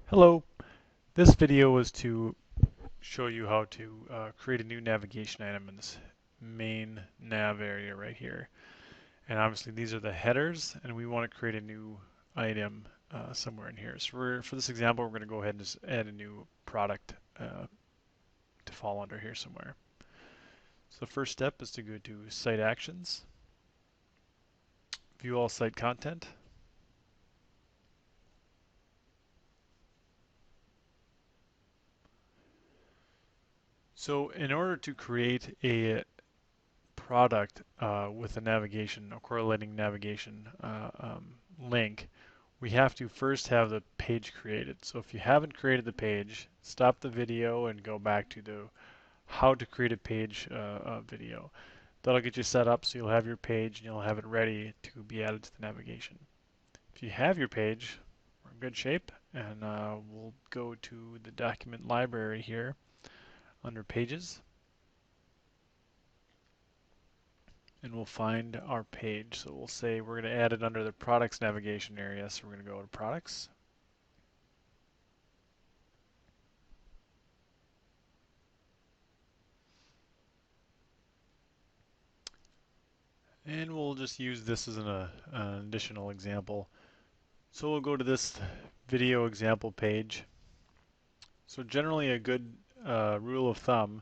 Hello, this video was to show you how to create a new navigation item in this main nav area right here. And obviously these are the headers, and we want to create a new item somewhere in here. So for this example, we're going to go ahead and just add a new product to fall under here somewhere. So the first step is to go to Site Actions, View All Site Content. So in order to create a product with a navigation, a correlating navigation link, we have to first have the page created. So if you haven't created the page, stop the video and go back to the how to create a page video. That'll get you set up so you'll have your page and you'll have it ready to be added to the navigation. If you have your page, we're in good shape, and we'll go to the document library here under pages, and we'll find our page. So we'll say we're going to add it under the products navigation area. So we're going to go to products. And we'll just use this as an additional example. So we'll go to this video example page. So generally a good rule of thumb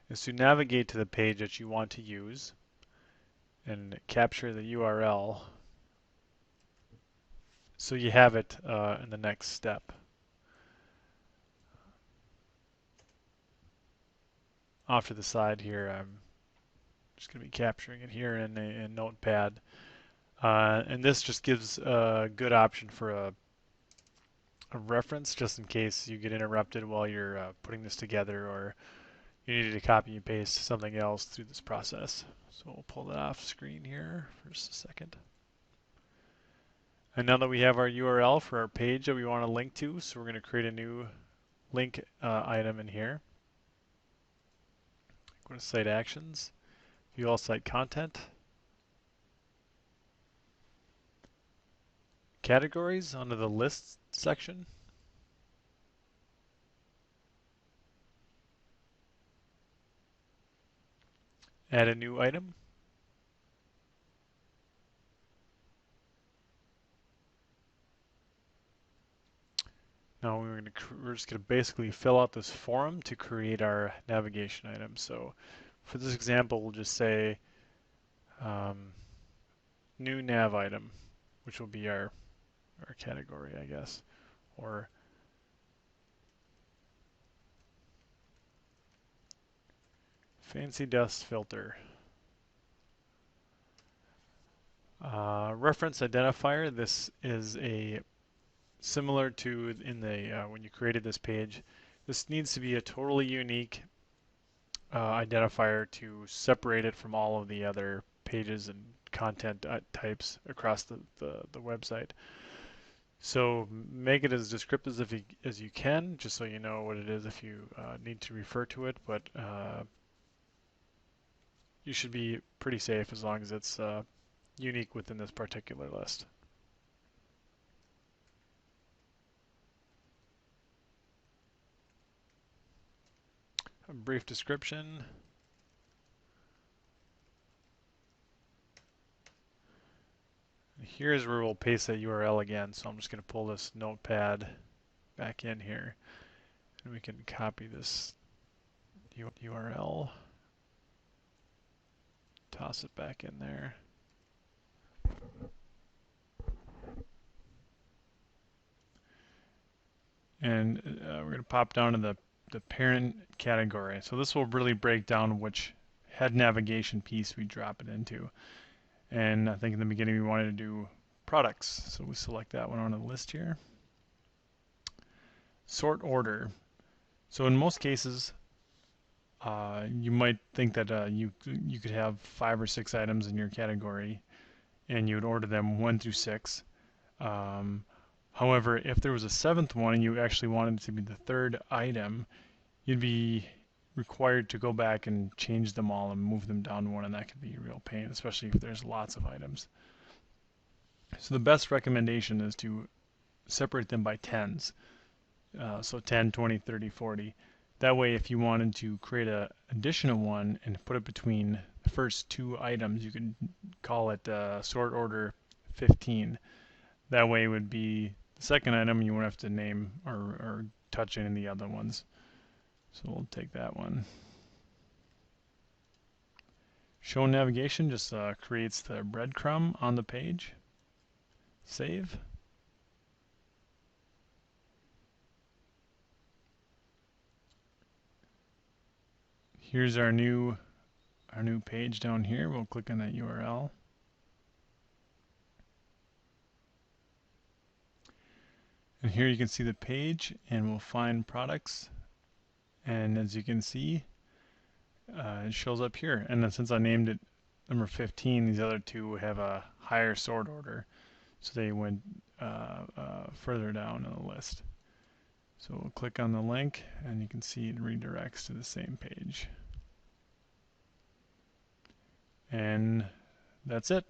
is to navigate to the page that you want to use and capture the URL so you have it in the next step. Off to the side here, I'm just going to be capturing it here in Notepad. And this just gives a good option for a reference just in case you get interrupted while you're putting this together, or you needed to copy and paste something else through this process. So we'll pull that off screen here for just a second. And now that we have our URL for our page that we want to link to, so we're going to create a new link item in here. Go to Site Actions, View All Site Content, Categories under the Lists section. Add a new item. Now we're just going to basically fill out this form to create our navigation item. So for this example, we'll just say new nav item, which will be our category, I guess, or fancy dust filter. Reference identifier. This is a similar to in the when you created this page. This needs to be a totally unique identifier to separate it from all of the other pages and content types across the website. So make it as descriptive as you can, just so you know what it is if you need to refer to it, but you should be pretty safe as long as it's unique within this particular list. A brief description. Here's where we'll paste that URL again, so I'm just going to pull this notepad back in here, and we can copy this URL, toss it back in there. And we're going to pop down to the parent category. So this will really break down which head navigation piece we drop it into. And I think in the beginning we wanted to do products, so we select that one on the list here. Sort order. So in most cases, you might think that you could have 5 or 6 items in your category, and you would order them 1 through 6. However, if there was a 7th one and you actually wanted it to be the 3rd item, you'd be required to go back and change them all and move them down one, and that could be a real pain, especially if there's lots of items. So the best recommendation is to separate them by tens. So 10, 20, 30, 40. That way, if you wanted to create an additional one and put it between the first two items, you could call it sort order 15. That way it would be the second item, you won't have to name or touch any of the other ones. So we'll take that one. Show navigation just creates the breadcrumb on the page. Save. Here's our new page down here. We'll click on that URL. And here you can see the page, and we'll find products. And as you can see, it shows up here. And then since I named it number 15, these other two have a higher sort order, so they went further down on the list. So we'll click on the link, and you can see it redirects to the same page. And that's it.